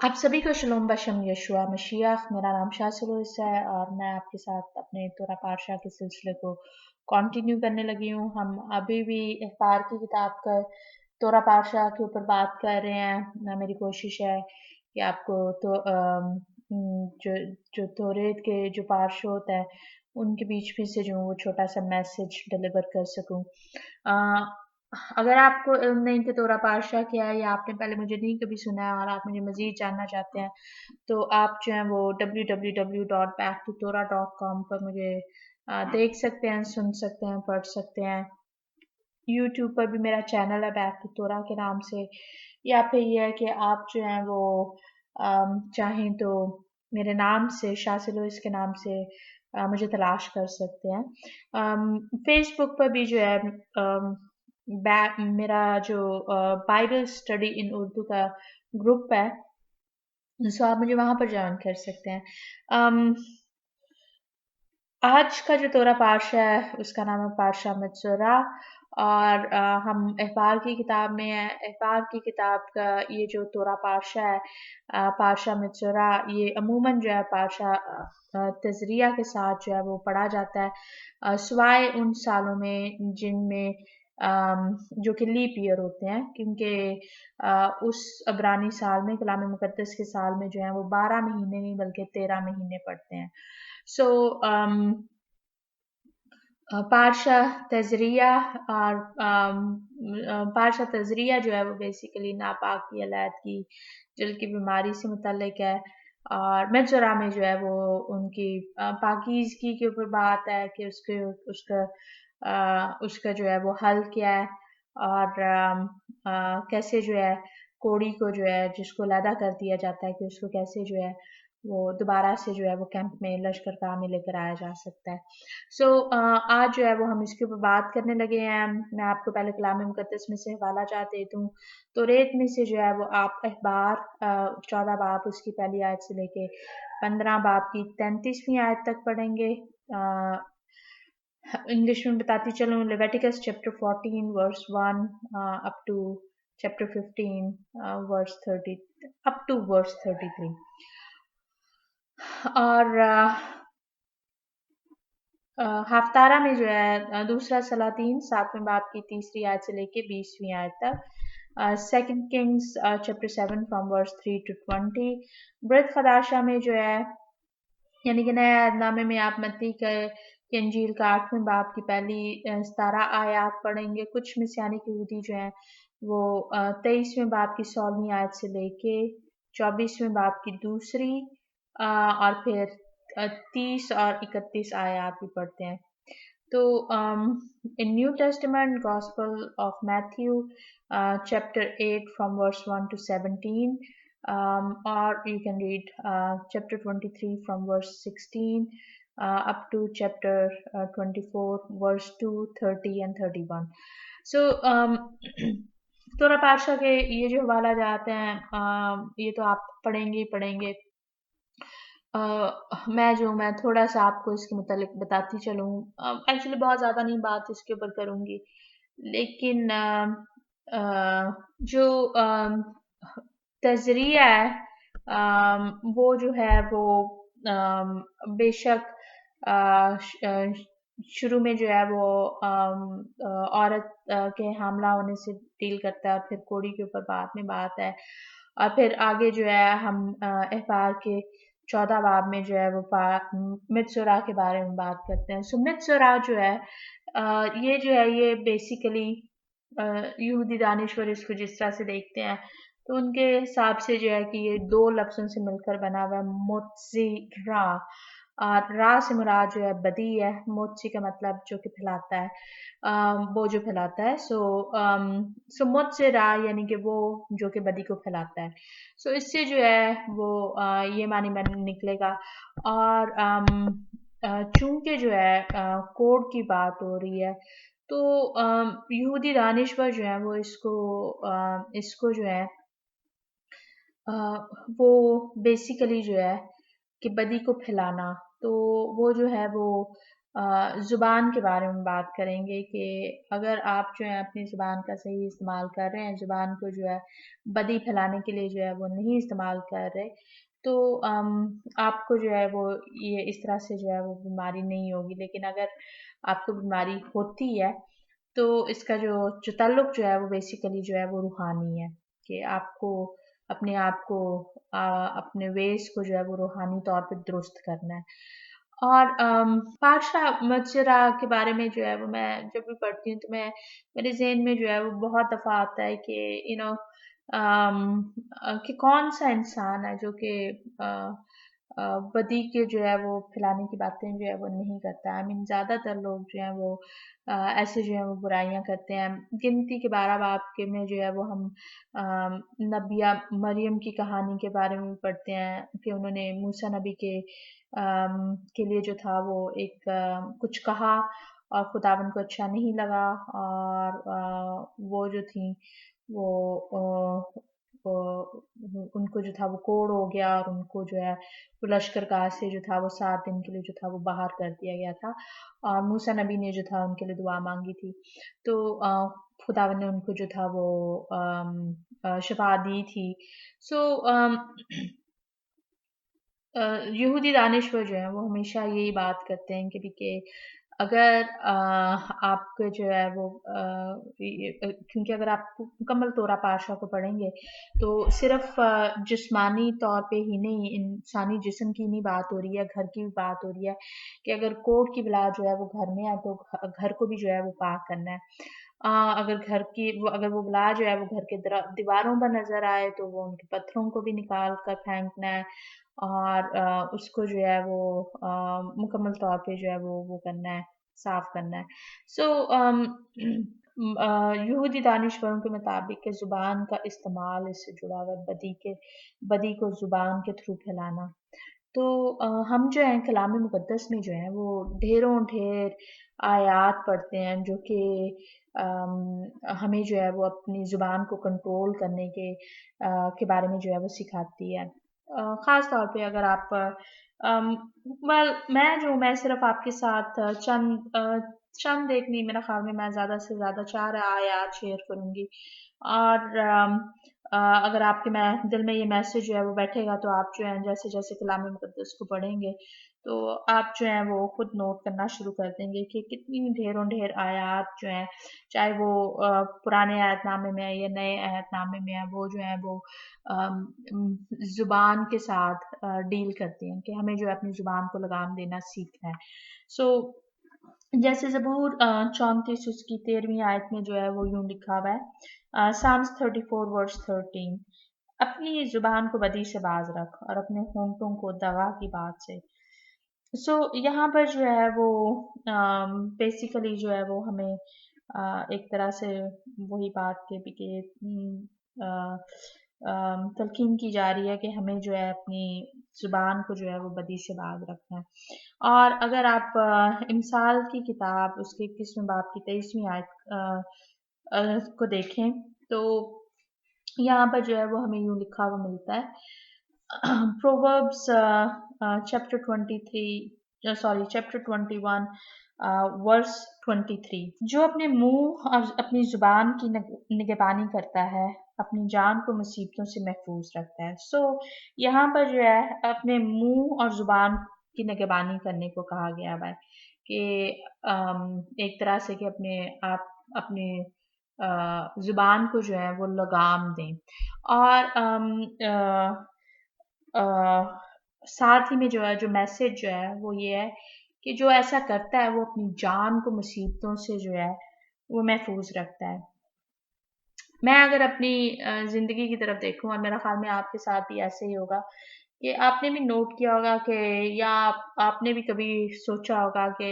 आप सभी को शलोम बशम यशुआ मशीयख। मेरा नाम शाह सलूस है और मैं आपके साथ अपने तोरा पातशाह के सिलसिले को कंटिन्यू करने लगी हूँ। हम अभी भी इफ्तार की किताब का तोरा पातशाह के ऊपर बात कर रहे हैं। मेरी कोशिश है कि आपको तो जो जो तोरेत के जो पार्श होता है उनके बीच में से जो वो छोटा सा मैसेज डिलीवर कर सकूं। अगर आपको इल्म नहीं कि तोरा पातशाह क्या है या आपने पहले मुझे नहीं कभी सुना है और आप मुझे मज़ीद जानना चाहते हैं, तो आप जो है वो www.backtotora.com पर मुझे देख सकते हैं, सुन सकते हैं, पढ़ सकते हैं। यूट्यूब पर भी मेरा चैनल है बैक टू तोरा के नाम से, या फिर ये है कि आप जो है वो चाहें तो मेरे नाम से शासिलो के नाम से मुझे तलाश कर सकते हैं। फेसबुक पर भी जो है मेरा जो बाइबल स्टडी इन उर्दू का ग्रुप है, सो आप मुझे वहां पर ज्वाइन कर सकते हैं। अम, आज का जो तोरा पातशाह है उसका नाम है पातशाह मत्सोरा, और हम अखबार की किताब में है। अखबार की किताब का ये जो तोरा पातशाह है, पातशाह मत्सोरा, ये अमूमन जो है पातशाह तजरिया के साथ जो है वो पढ़ा जाता है, सिवाय उन सालों में जिनमें जो कि लीप ईयर होते हैं, क्योंकि उस अबरानी साल में कलाम मुकद्दस के साल में जो है वो 12 महीने नहीं बल्कि 13 महीने पढ़ते हैं। सो पारशा तज़रिया और पारशा तज़रिया जो है वो बेसिकली नापाकी अलायदगी दिल की बीमारी से मुतल्लिक है, और मजरा में जो है वो उनकी पाकीज़गी के ऊपर बात है कि उसका जो है वो हल क्या है, और कैसे जो है कोड़ी को जो है जिसको लैदा कर दिया जाता है कि उसको कैसे जो है वो दोबारा से जो है वो कैंप में लश्करगाह में लेकर आया जा सकता है। सो आज जो है वो हम इसके ऊपर बात करने लगे हैं। मैं आपको पहले कलाम मुकद्दस में से हवाला जात देती हूँ। तो रेत में से जो है वो आप अखबार 14 बाब उसकी पहली आयत से लेके 15 बाब की 33वीं आयत तक पढ़ेंगे। इंग्लिश में बताती चलूँ, Leviticus chapter 14 verse 1 up to chapter 15 verse 30 up to verse 33। और हफ्तारा में जो है दूसरा सलातीन 7वें बाब की 3री आयत से लेके 20वीं आयत तक। Second Kings chapter 7 from verse 3 to 20। ब्रत खदाशा में जो है यानी कि नया नामे में आप मत्ती के इंजील का 8वें बाब की पहली 17 आयत पढ़ेंगे। कुछ मिस्यानिक यहूदी जो है वो 23वें बाब की 16वीं आयत से लेके 24वें बाब की दूसरी और फिर 30 और 31 आयत भी पढ़ते हैं। तो in New Testament Gospel of Matthew chapter 8 from verse 1 to 17, or you can read chapter 23 from verse 16 up to chapter 24 verse 2, 30 and 31. So तोरा पातशाह के ये जो हवाला जाते हैं ये तो आप पढ़ेंगे ही पढ़ेंगे। मैं थोड़ा सा आपको इसके मुतालिक बताती चलूँ। एक्चुअली बहुत ज़्यादा नहीं बात इसके ऊपर करूँगी, लेकिन जो तज़रिया है वो जो है वो बेशक शुरू में जो है वो औरत के हमला होने से डील करता है, और फिर कोड़ी के ऊपर बाद में बात है, और फिर आगे जो है हम अखबार के 14 बाब में जो है वो मित्सुरा के बारे में बात करते हैं। सो मित्सुरा जो है ये जो है ये बेसिकली यहूदी दानिश्वर इसको जिस तरह से देखते हैं, तो उनके हिसाब से जो है कि ये दो लफ्ज़ों से मिलकर बना हुआ है, मुत्ज़िरा। और रा से मुराद जो है बदी है, मोत्सी का मतलब जो कि फैलाता है, वो जो फैलाता है। सो मुत्ज़िरा यानी कि वो जो कि बदी को फैलाता है। सो इससे जो है वो ये मानी बन निकलेगा। और चूंकि जो है कोड की बात हो रही है, तो यहूदी दानिश्वर जो है वो इसको जो है वो बेसिकली जो है कि बदी को फैलाना, तो वो जो है वो زبان کے بارے میں بات کریں گے کہ اگر آپ جو ہے اپنی زبان کا صحیح استعمال کر رہے ہیں، زبان کو جو ہے بدی پھیلانے کے لیے جو ہے وہ نہیں استعمال کر رہے، تو آپ کو جو ہے وہ یہ اس طرح سے جو ہے وہ بیماری نہیں ہوگی۔ لیکن اگر آپ کو بیماری ہوتی ہے تو اس کا جو تعلق جو ہے وہ بیسیکلی جو ہے وہ روحانی ہے، کہ آپ کو اپنے آپ کو اپنے ویز کو جو ہے وہ روحانی طور پہ درست کرنا ہے۔ اور پاشا مجرا کے بارے میں جو ہے وہ میں جب بھی پڑھتی ہوں تو میرے ذہن میں جو ہے وہ بہت دفعہ آتا ہے کہ کہ کون سا انسان ہے جو کہ بدی کے جو ہے وہ پھیلانے کی باتیں جو ہے وہ نہیں کرتا۔ زیادہ تر لوگ جو ہیں وہ ایسے جو ہے وہ برائیاں کرتے ہیں۔ گنتی کے 12 باب کے میں جو ہے وہ ہم نبیہ مریم کی کہانی کے بارے میں پڑھتے ہیں کہ انہوں نے موسیٰ نبی کے لیے جو تھا وہ ایک کچھ کہا اور خداوند کو اچھا نہیں لگا، اور وہ جو تھیں وہ ان کو جو تھا وہ کوڑ ہو گیا، اور ان کو جو ہے وہ لشکر گاہ سے جو تھا وہ 7 دن کے لیے جو تھا وہ باہر کر دیا گیا تھا، اور موسیٰ نبی نے جو تھا ان کے لیے دعا مانگی تھی، تو خداوند نے ان کو جو تھا وہ شفا دی تھی۔ سو یہودی دانشور جو ہیں وہ ہمیشہ یہی بات کرتے ہیں کہ اگر آپ کو جو ہے وہ کیونکہ اگر آپ مکمل طورہ پاشا کو پڑھیں گے تو صرف جسمانی طور پہ ہی نہیں، انسانی جسم کی نہیں بات ہو رہی ہے، گھر کی بھی بات ہو رہی ہے کہ اگر کوڑ کی بلا جو ہے وہ گھر میں ہے تو گھر کو بھی جو ہے وہ پاک کرنا ہے۔ اگر وہ بلا جو ہے وہ گھر کے دیواروں پر نظر آئے تو وہ ان کے پتھروں کو بھی نکال کر پھینکنا ہے، اور اس کو جو ہے وہ مکمل طور پہ جو ہے وہ کرنا ہے، صاف کرنا ہے۔ سو یہودی دانشوروں کے مطابق کہ زبان کا استعمال اس سے جڑا ہوا ہے، بدی کو زبان کے تھرو پھیلانا۔ تو ہم جو ہیں کلام مقدس میں جو ہیں وہ ڈھیروں ڈھیر آیات پڑھتے ہیں جو کہ ہمیں جو ہے وہ اپنی زبان کو کنٹرول کرنے کے بارے میں جو ہے وہ سکھاتی ہے۔ خاص طور پہ اگر آپ میں صرف آپ کے ساتھ چند ایک نہیں، میرا خیال میں زیادہ سے زیادہ 4 آیات شیئر کروں گی، اور اگر آپ کے دل میں یہ میسج جو ہے وہ بیٹھے گا تو آپ جو ہیں جیسے جیسے کلام مقدس کو پڑھیں گے تو آپ جو ہیں وہ خود نوٹ کرنا شروع کر دیں گے کہ کتنی ڈھیروں ڈھیر آیات جو ہیں، چاہے وہ پرانے آیت نامے میں یا نئے آیت نامے میں ہیں، وہ جو ہیں وہ زبان کے ساتھ ڈیل کرتے ہیں کہ ہمیں جو ہے اپنی زبان کو لگام دینا سیکھنا ہے۔ سو جیسے زبور 34 اس کی 13ویں آیت میں جو ہے وہ یوں لکھا ہوا ہے، Psalms 34 verse 13، اپنی زبان کو بدی سے باز رکھ اور اپنے ہونٹوں کو دغا کی بات سے۔ سو یہاں پر جو ہے وہ بیسیکلی جو ہے وہ ہمیں ایک طرح سے وہی بات کہ تلقین کی جا رہی ہے کہ ہمیں جو ہے اپنی زبان کو جو ہے وہ بدی سے باز رکھنا ہے۔ اور اگر آپ امثال کی کتاب اس کے 21ویں باب کی 23ویں آیت کو دیکھیں تو یہاں پر جو ہے وہ ہمیں یوں لکھا ہوا ملتا ہے، Proverbs chapter 21 verse 23، جو اپنے منہ اور اپنی زبان کی نگہبانی کرتا ہے اپنی جان کو مصیبتوں سے محفوظ رکھتا ہے۔ سو یہاں پر جو ہے اپنے منہ اور زبان کی نگہبانی کرنے کو کہا گیا ہے کہ ایک طرح سے کہ اپنے زبان کو جو ہے وہ لگام دیں، اور ساتھ ہی میں جو میسج جو ہے وہ یہ ہے کہ جو ایسا کرتا ہے وہ اپنی جان کو مصیبتوں سے جو ہے وہ محفوظ رکھتا ہے۔ میں اگر اپنی زندگی کی طرف دیکھوں، اور میرا خیال میں آپ کے ساتھ بھی ایسے ہی ہوگا کہ آپ نے بھی نوٹ کیا ہوگا کہ یا آپ نے بھی کبھی سوچا ہوگا کہ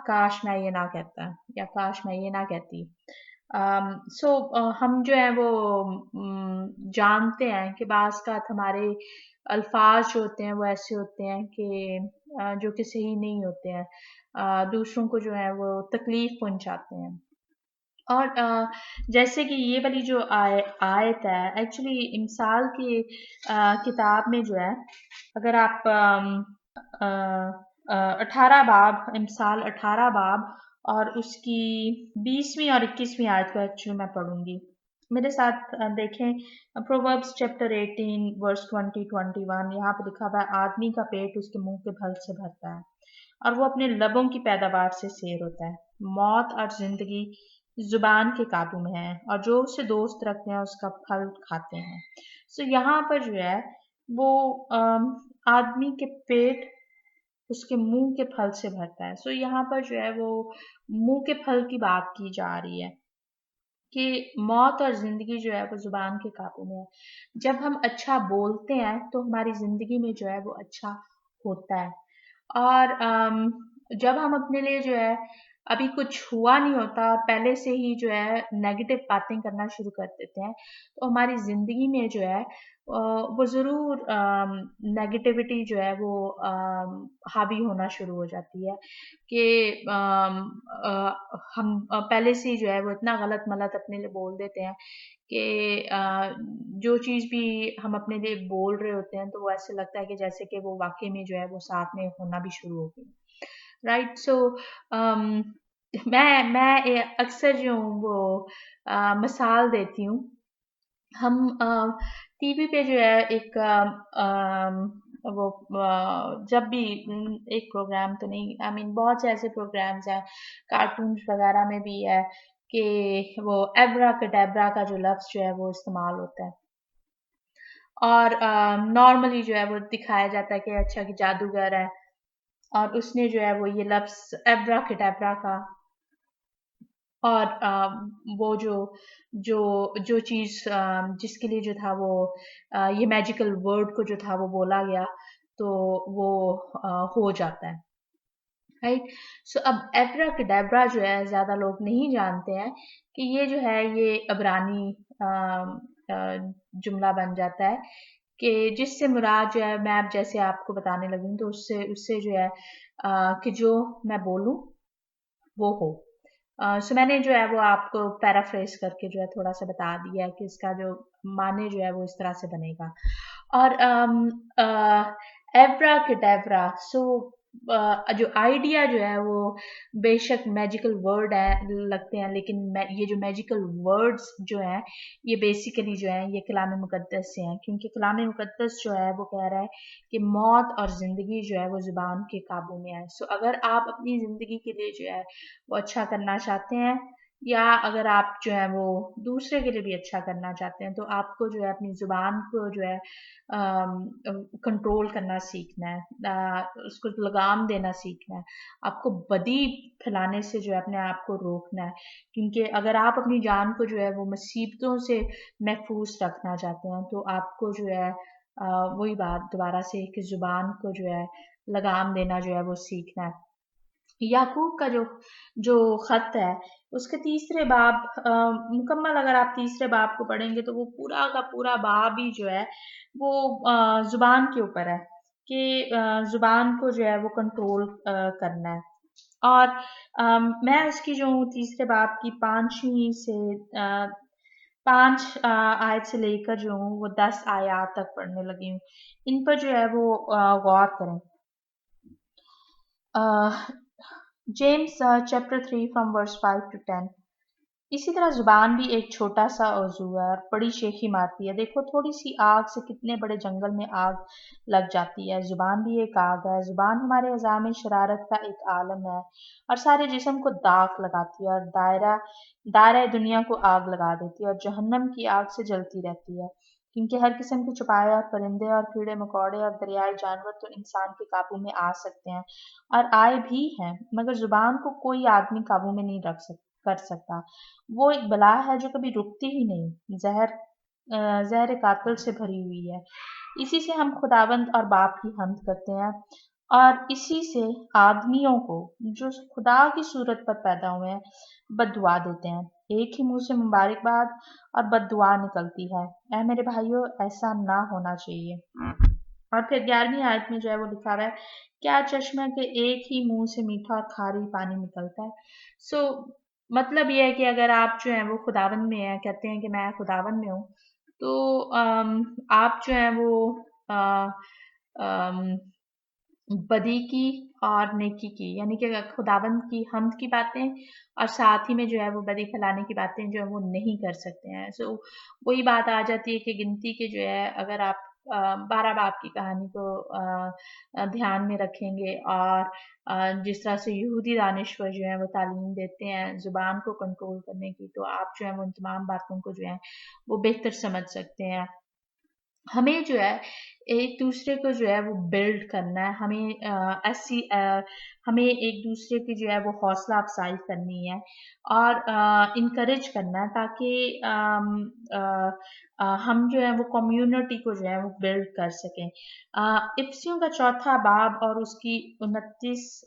کاش میں یہ نہ کہتا یا کاش میں یہ نہ کہتی۔ سو ہم جو ہیں وہ جانتے ہیں کہ بعض کا ہمارے الفاظ جو ہوتے ہیں وہ ایسے ہوتے ہیں کہ جو کہ صحیح نہیں ہوتے ہیں، دوسروں کو جو ہے وہ تکلیف پہنچاتے ہیں۔ اور جیسے کہ یہ والی جو آیت ہے ایکچولی امثال کی کتاب میں جو ہے، اگر آپ 18 बाब इमसाल 18 बाब और उसकी 20वीं और 21वीं आयत को एक्चुअली मैं पढ़ूंगी। मेरे साथ देखें प्रोवर्ब्स चैप्टर 18 वर्स 20-21। यहाँ पे लिखा हुआ है आदमी का पेट उसके मुंह के फल से भरता है और वो अपने लबों की पैदावार से सैर होता है। मौत और जिंदगी जुबान के काबू में है और जो उसे दोस्त रखते हैं उसका फल खाते हैं। सो यहाँ पर जो है वो आदमी के पेट उसके मुंह के फल से भरता है। सो यहाँ पर जो है वो मुंह के फल की बात की जा रही है कि मौत और जिंदगी जो है वो जुबान के काबू में है। जब हम अच्छा बोलते हैं तो हमारी जिंदगी में जो है वो अच्छा होता है। और जब हम अपने लिए जो है अभी कुछ हुआ नहीं होता और पहले से ही जो है नेगेटिव बातें करना शुरू कर देते हैं तो हमारी ज़िंदगी में जो है वो ज़रूर नेगेटिविटी जो है वो हावी होना शुरू हो जाती है कि हम पहले से ही जो है वो इतना गलत मलत अपने लिए बोल देते हैं कि जो चीज़ भी हम अपने लिए बोल रहे होते हैं तो वो ऐसे लगता है कि जैसे कि वो वाकई में जो है वो साथ में होना भी शुरू हो गई। राइट। सो मैं अक्सर जो हूँ वो मिसाल देती हूँ। हम टीवी पे जो है एक वो जब भी एक प्रोग्राम तो नहीं आई मीन बहुत से ऐसे प्रोग्राम्स हैं कार्टून्स वगैरह में भी है कि वो एब्रा कडेब्रा का जो लफ्ज़ जो है वो इस्तेमाल होता है और नॉर्मली जो है वो दिखाया जाता है कि अच्छा कि जादूगर है और उसने जो है वो ये लफ्ज़ एब्रा कडेब्रा का और वो जो चीज़ जिसके लिए जो था वो ये मैजिकल वर्ड को जो था वो बोला गया तो वो हो जाता है। राइट। सो अब एब्राकडेब्रा जो है ज़्यादा लोग नहीं जानते हैं कि ये जो है ये अबरानी जुमला बन जाता है कि जिससे मुराद जो है मैं अब जैसे आपको बताने लगी हूँ तो उससे उससे जो है कि जो मैं बोलूँ वो हो। सो मैंने जो है वो आपको पैराफ्रेज करके जो है थोड़ा सा बता दिया है कि इसका जो माने जो है वो इस तरह से बनेगा। और एब्राकडेब्रा सो जो आइडिया जो है वो बेशक मैजिकल वर्ड है लगते हैं लेकिन ये जो मैजिकल वर्ड्स जो हैं ये बेसिकली जो है ये कलाम मुकद्दस से हैं क्योंकि कलाम मुकद्दस जो है वो कह रहा है कि मौत और ज़िंदगी जो है वो ज़ुबान के काबू में है। सो अगर आप अपनी ज़िंदगी के लिए जो है वो अच्छा करना चाहते हैं या अगर आप जो है वो दूसरे के लिए भी अच्छा करना चाहते हैं तो आपको जो है अपनी ज़ुबान को जो है कंट्रोल करना सीखना है, उसको लगाम देना सीखना है। आपको बदी फैलाने से जो है अपने आप को रोकना है क्योंकि अगर आप अपनी जान को जो है वो मुसीबतों से महफूज रखना चाहते हैं तो आपको जो है वही बात दोबारा से कि ज़ुबान को जो है लगाम देना जो है वो सीखना है। याकूब का जो जो खत है उसके तीसरे बाब मुकम्मल अगर आप तीसरे बाब को पढ़ेंगे तो वो पूरा का पूरा बाब ही जो है वो जुबान के ऊपर है कि जुबान को जो है वो कंट्रोल करना है। और मैं इसकी जो तीसरे बाब की 5वीं से 5 आयत से लेकर जो हूँ वो 10 आयत तक पढ़ने लगी हूँ। इन पर जो है वो गौर करें। James chapter 3 from verse 5 to 10। इसी तरह जुबान भी एक छोटा सा औज़ू है और बड़ी शेखी मारती है। देखो थोड़ी सी आग से कितने बड़े जंगल में आग लग जाती है। जुबान भी एक आग है। जुबान हमारे अज़ा में शरारत का एक आलम है और सारे जिस्म को दाग लगाती है और दायरा दुनिया को आग लगा देती है और जहन्नम की आग से जलती रहती है क्योंकि हर किस्म के छुपाए और परिंदे और कीड़े मकोड़े और दरियाई जानवर तो इंसान के काबू में आ सकते हैं और आए भी हैं मगर जुबान को कोई आदमी काबू में नहीं कर सकता। वो एक बला है जो कभी रुकती ही नहीं, ज़हर कातिल से भरी हुई है। इसी से हम खुदावंद और बाप की हम्द करते हैं और इसी से आदमियों को जो खुदा की सूरत पर पैदा हुए हैं बद्दुआ देते हैं। एक ही मुंह से मुबारकबाद और बद्दुआ निकलती है। ऐ मेरे भाइयों ऐसा ना होना चाहिए। और फिर 11वीं आयत में जो है वो लिखा हुआ है क्या चश्मा के एक ही मुंह से मीठा और खारी पानी निकलता है। सो मतलब ये है कि अगर आप जो है वो खुदावन में है कहते हैं कि मैं खुदावन में हूँ तो आप जो है वो अ, अम, बदी की और नेकी की, यानी कि खुदावंद की हम्द की बातें और साथ ही में जो है वो बदी फैलाने की बातें जो है वो नहीं कर सकते हैं। सो वही बात आ जाती है कि गिनती के जो है, अगर आप 12 बाप की कहानी को ध्यान में रखेंगे और जिस तरह से यहूदी दानिश्वर जो है वो तालीम देते हैं ज़ुबान को कंट्रोल करने की, तो आप जो है वो उन तमाम बातों को जो है वो बेहतर समझ सकते हैं। हमें जो है एक दूसरे को जो है वो बिल्ड करना है, हमें हमें एक दूसरे की जो है वो हौसला अफजाई करनी है और इनकरेज करना है, ताकि अ, हम जो है वो कम्युनिटी को जो है वो बिल्ड कर सकें। इफ्सियों का चौथा बाब और उसकी 29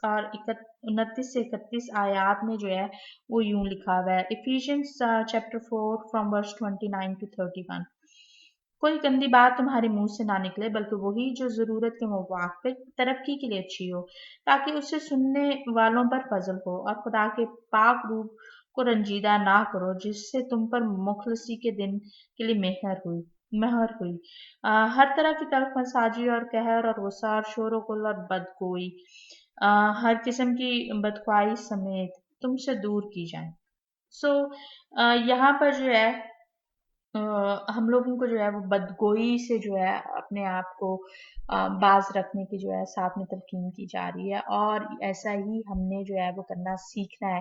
से 31 आयात में जो है वो यूं लिखा हुआ है। Ephesians chapter 4 from verse 29 to 31। कोई गंदी बात तुम्हारे मुंह से ना निकले, बल्कि वही जो जरूरत के मुवाफिक तरक्की के लिए अच्छी हो, ताकि उससे सुनने वालों पर फजल हो, और खुदा के पाक रूप को रंजीदा ना करो, जिससे तुम पर मुखलसी के दिन के लिए मेहर हुई। हर तरह की तल्ख मसाजी और कहर और गुस्सा और शोर गुल और बदगोई, हर किस्म की बदख्वाही समेत तुमसे दूर की जाए। सो यहाँ पर जो है हम लोगों को जो है वो बदगोई से जो है अपने आप को बाज रखने की जो है साथ में तलकीन की जा रही है, और ऐसा ही हमने जो है वो करना सीखना है,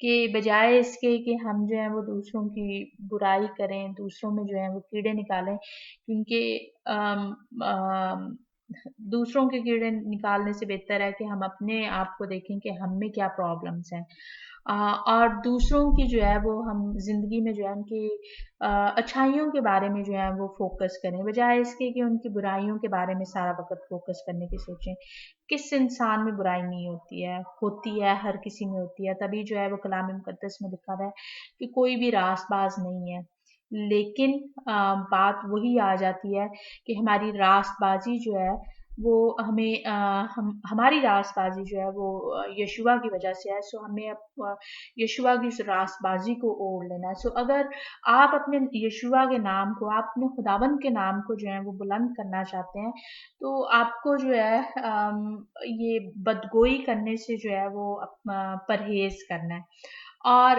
कि बजाय इसके कि हम जो है वो दूसरों की बुराई करें, दूसरों में जो है वो कीड़े निकालें, क्योंकि अम, अम, दूसरों के कीड़े निकालने से बेहतर है कि हम अपने आप को देखें कि हम में क्या प्रॉब्लम्स हैं, और दूसरों की जो है वो हम जिंदगी में जो है उनकी अच्छाइयों के बारे में जो है वो फोकस करें, बजाय इसके कि उनकी बुराइयों के बारे में सारा वक्त फोकस करने की सोचें। किस इंसान में बुराई नहीं होती है, हर किसी में होती है। तभी जो है वो कलाम मुकद्दस में लिखा हुआ है कि कोई भी रास्तबाज नहीं है। लेकिन बात वही आ जाती है कि हमारी रास्तबाजी जो है वो हमारी रास्तबाजी जो है वो यशुआ की वजह से है। सो हमें अब यशुआ की उस रास्तबाजी को ओढ़ लेना है। सो अगर आप अपने यशुआ के नाम को, आप अपने खुदाबंद के नाम को जो है वो बुलंद करना चाहते हैं, तो आपको जो है ये बदगोई करने से जो है वो परहेज करना है। और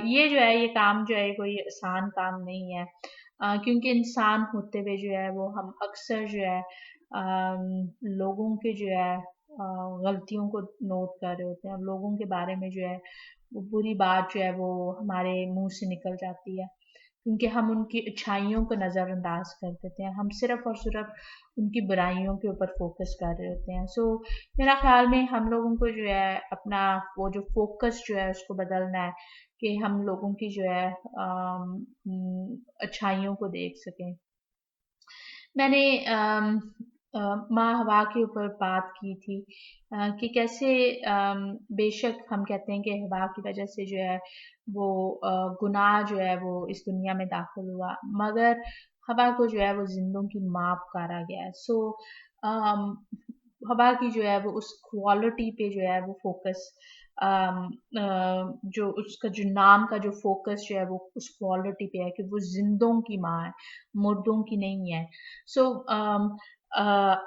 ये जो है ये काम जो है कोई आसान काम नहीं है, क्योंकि इंसान होते हुए जो है वो हम अक्सर जो है लोगों के जो है गलतियों को नोट कर रहे होते हैं, और लोगों के बारे में जो है वो बुरी बात जो है वो हमारे मुंह से निकल जाती है, क्योंकि हम उनकी अच्छाइयों को नज़रअंदाज कर देते हैं, हम सिर्फ और सिर्फ उनकी बुराइयों के ऊपर फोकस कर रहे होते हैं। सो मेरा ख्याल में हम लोगों को जो है अपना वो जो फोकस जो है उसको बदलना है, कि हम लोगों की जो है अच्छाइयों को देख सकें। मैंने माँ हवा के ऊपर बात की थी, कि कैसे बेशक हम कहते हैं कि हवा की वजह से जो है वो गुनाह जो है वो इस दुनिया में दाखिल हुआ, मगर हवा को जो है वो जिंदों की माँ पुकारा गया है। सो हवा की जो है वो उस क्वालिटी पे जो है वो फोकस, जो उसका जो नाम का जो फोकस जो है वो उस क्वालिटी पे है कि वो जिंदों की माँ है, मुर्दों की नहीं है। सो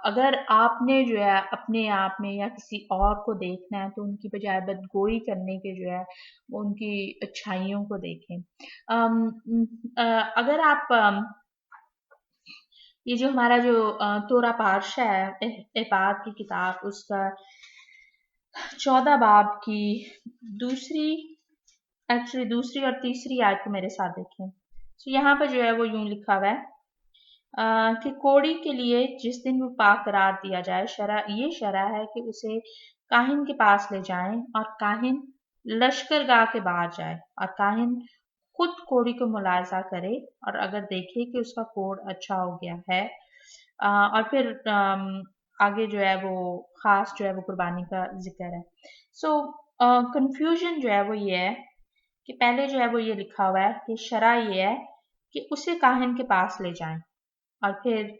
अगर आपने जो है अपने आप में या किसी और को देखना है, तो उनकी बजाय बदगोई करने के जो है वो उनकी अच्छाइयों को देखें। अगर आप ये जो हमारा जो तोरा पारशा है, इबाद की किताब, उसका 14 बाब की दूसरी दूसरी और तीसरी आयत को मेरे साथ देखें। तो यहाँ पर जो है वो यूं लिखा हुआ है कि कोड़ी के लिए जिस दिन वो पाक करार दिया जाए, ये शरा है कि उसे काहिन के पास ले जाएं, और काहिन लश्करगाह के बाहर जाए, और काहिन खुद कोड़ी को मुलायजा करे, और अगर देखे कि उसका कोड़ अच्छा हो गया है, और फिर आगे जो है वो खास जो है वो कुर्बानी का जिक्र है। सो कंफ्यूजन जो है वो ये है कि पहले जो है वो ये लिखा हुआ है कि शरा ये है कि उसे काहिन के पास ले जाएं, और फिर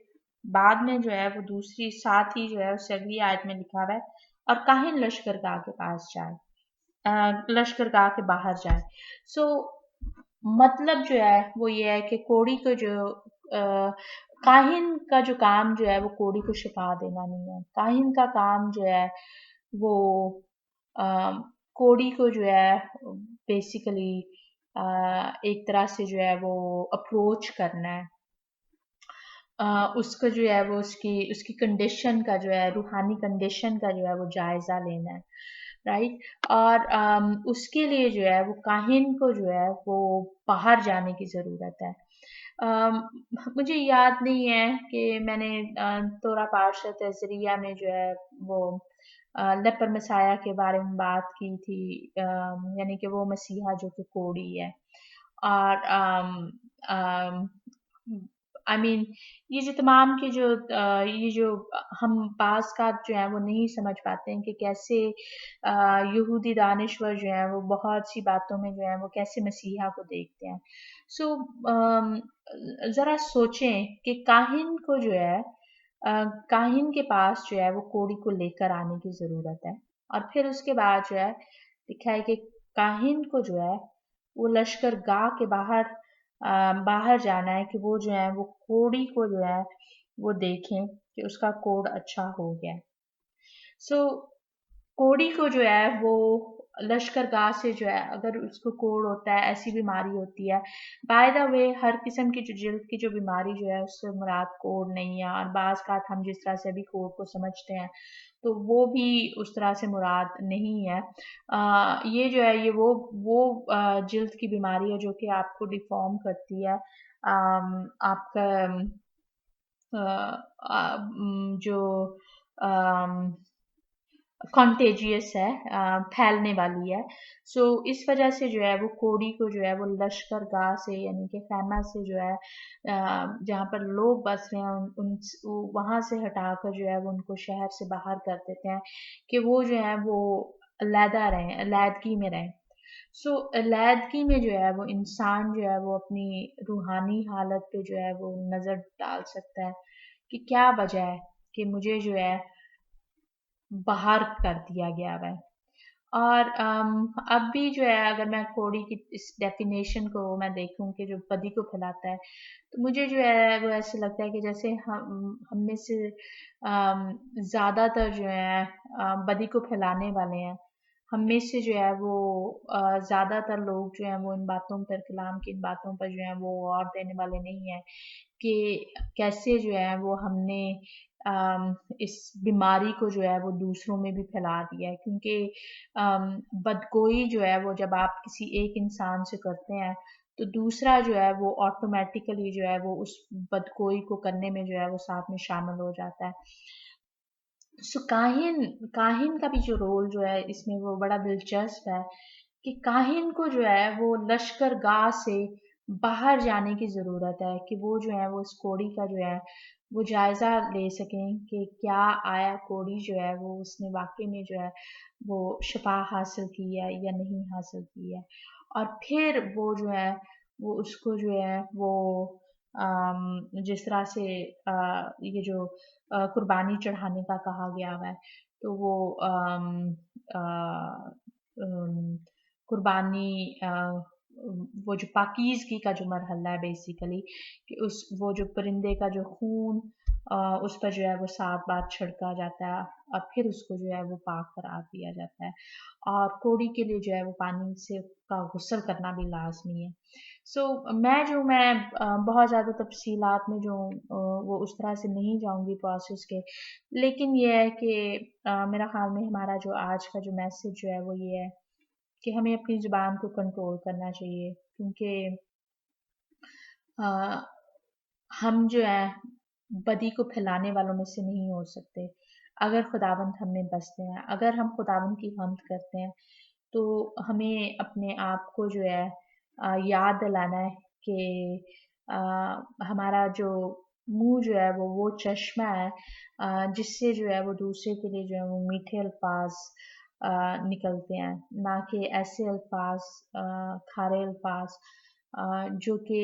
बाद में जो है वो दूसरी साथ ही जो है उससे अगली आयत में लिखा हुआ है और काहिन लश्करगाह के पास जाए, लश्करगाह के बाहर जाए। सो मतलब जो है वो ये है कि कोड़ी को जो काहिन का जो काम जो है वो कोड़ी को शिफा देना नहीं है। काहिन का काम जो है वो अ, कोड़ी को जो है बेसिकली एक तरह से जो है वो अप्रोच करना है। उसको जो है वो उसकी उसकी कंडीशन का जो है रूहानी कंडीशन का जो है वो जायज़ा लेना है, राइट? और उसके लिए जो है वो काहिन को जो है वो बाहर जाने की ज़रूरत है। अम, मुझे याद नहीं है कि मैंने तोरा पार्शद अज़रिया में जो है वो लेपर मसाया के बारे में बात की थी, यानी कि वो मसीहा जो कि कोड़ी है। और आई मीन ये जो तमाम के जो ये जो हम बाज़ का जो है वो नहीं समझ पाते हैं कि कैसे यहूदी दानिश्वर जो हैं वो बहुत सी बातों में जो है वो कैसे मसीहा को देखते हैं। सो ज़रा सोचें कि काहिन को जो है काहिन के पास जो है वो कोड़ी को लेकर आने की ज़रूरत है। और फिर उसके बाद जो है लिखा है कि काहिन को जो है वो लश्करगाह के बाहर जाना है कि वो जो है वो कोड़ी को जो है वो देखें कि उसका कोड अच्छा हो गया है। सो कोड़ी को जो है वो लश्करगाह से जो है अगर उसको कोड़ होता है, ऐसी बीमारी होती है। बाय द वे हर किस्म की जो जिल्द की जो बीमारी जो है उससे मुराद कोड़ नहीं है, और बाज़ का हम जिस तरह से अभी कोड़ को समझते हैं तो वो भी उस तरह से मुराद नहीं है। ये जो है ये वो जिल्द की बीमारी है जो कि आपको डिफ़ॉर्म करती है। आपका अ, जो कॉन्टेजियस है, फैलने वाली है। सो इस वजह से जो है वो कोड़ी को जो है वो लश्करगाह से यानी कि खैमा से जो है जहाँ पर लोग बस रहे हैं वहाँ से हटाकर जो है वो उनको शहर से बाहर कर देते हैं कि वो जो है वो अलहदा रहें, अलहदगी में रहें। सो अलहदगी में जो है वो इंसान जो है वो अपनी रूहानी हालत पे जो है वो नज़र डाल सकता है कि क्या वजह है कि मुझे जो है बाहर कर दिया गया हुआ है। और अब भी जो है अगर मैं कोड़ी की इस डेफिनेशन को मैं देखूं कि जो बदी को फैलाता है, तो मुझे जो है वो ऐसे लगता है कि जैसे हम में से ज़्यादातर जो है बदी को फैलाने वाले हैं। हम में से जो है वो ज़्यादातर लोग जो हैं वो इन बातों पर कलाम की इन बातों पर जो है वो गौर देने वाले नहीं हैं कि कैसे जो है वो हमने इस बीमारी को जो है वो दूसरों में भी फैला दिया है। क्योंकि बदगोई जो है वो जब आप किसी एक इंसान से करते हैं तो दूसरा जो है वो ऑटोमेटिकली जो है वो उस बदगोई को करने में जो है वो साथ में शामिल हो जाता है। सो काहिन काहिन का भी जो रोल जो है इसमें वो बड़ा दिलचस्प है कि काहिन को जो है वो लश्करगाह से बाहर जाने की ज़रूरत है कि वो जो है वो इस कोड़ी का जो है वो जायज़ा ले सकें कि क्या आया कोड़ी जो है वो उसने वाक़ई में जो है वो शफ़ा हासिल की है या नहीं हासिल की है। और फिर वो जो है वो उसको जो है वो जिस तरह से ये जो कुर्बानी चढ़ाने का कहा गया हुआ है, तो वो अ, अम, कुर्बानी वो जो पाकीज़गी का जो मरहला है बेसिकली कि उस वो जो परिंदे का जो खून उस पर जो है वो 7 बार छिड़का जाता है और फिर उसको जो है वो पाक करार दिया जाता है। और कोड़ी के लिए जो है वो पानी से का गुस्ल करना भी लाज़मी है। सो मैं बहुत ज़्यादा तफ़सीलात में वो उस तरह से नहीं जाऊँगी प्रोसेस के। लेकिन ये है कि मेरा ख़्याल में हमारा जो आज का जो मैसेज जो है वो ये है कि हमें अपनी ज़ुबान को कंट्रोल करना चाहिए, क्योंकि अ, हम जो है बदी को फैलाने वालों में से नहीं हो सकते। अगर खुदावंद हम में बसते हैं, अगर हम खुदावंद की हम्द करते हैं, तो हमें अपने आप को जो है याद दिलाना है कि हमारा जो मुँह जो है वो चश्मा है जिससे जो है वो दूसरे के लिए जो है वो मीठे अल्फाज निकलते हैं, ना कि ऐसे अल्फाज खारे अल्फाज जो कि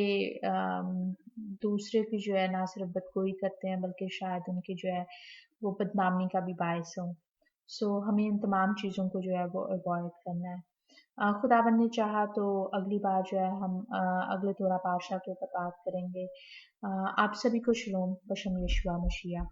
दूसरे की जो है ना सिर्फ बदगोई करते हैं बल्कि शायद उनकी जो है वो बदनामी का भी बायस हों। सो हमें इन तमाम चीज़ों को जो है वो अवॉइड करना है। खुदावन ने चाहा तो अगली बार जो है हम अगले तोरा पातशाह के ऊपर बात करेंगे। आप सभी को शलोम बशम यीशुआ मसीहा।